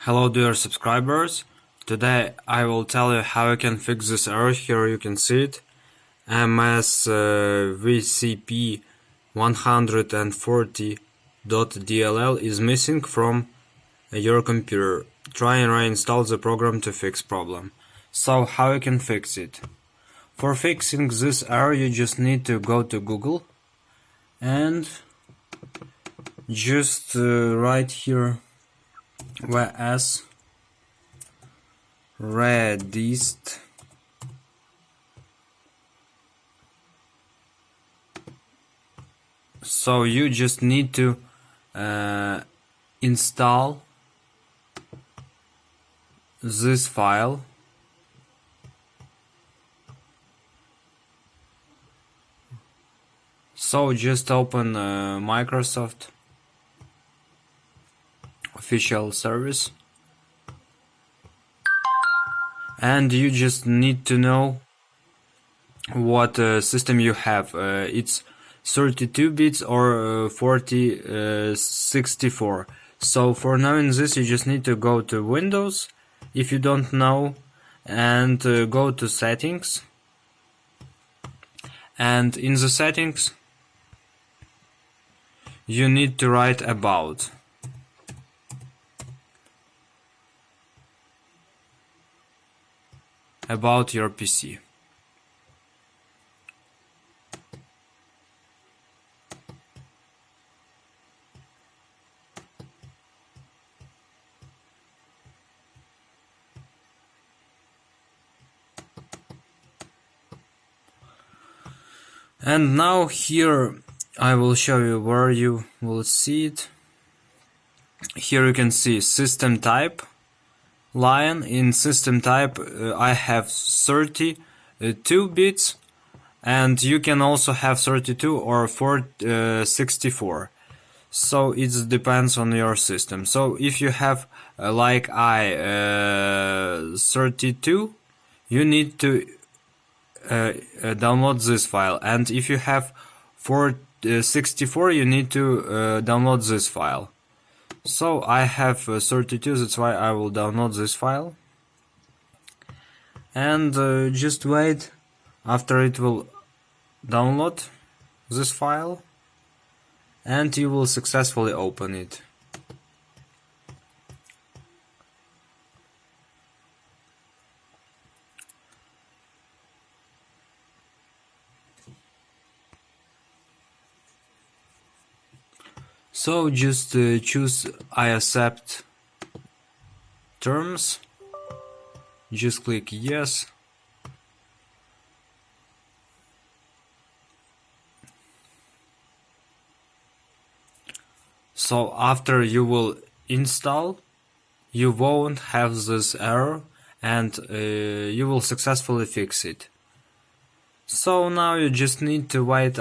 Hello dear subscribers, today I will tell you how you can fix this error. Here you can see it. msvcp140.dll is missing from your computer. Try and reinstall the program to fix problem. So how you can fix it? For fixing this error you just need to go to Google and just write here vs redist so you just need to install this file. So just open Microsoft official service, and you just need to know what system you have. It's 32 bits or 64. So for knowing this you just need to go to Windows if you don't know, and go to settings, and in the settings you need to write about your PC. And now here I will show you where you will see it. Here you can see system type line. In system type I have 32 bits, and you can also have 32 or 64. So it depends on your system. So if you have like 32, you need to download this file, and if you have 64 you need to download this file. So I have 32, that's why I will download this file, and just wait after it will download this file, and you will successfully open it. So just choose I accept terms, just click yes, so after you will install you won't have this error, and you will successfully fix it. So now you just need to wait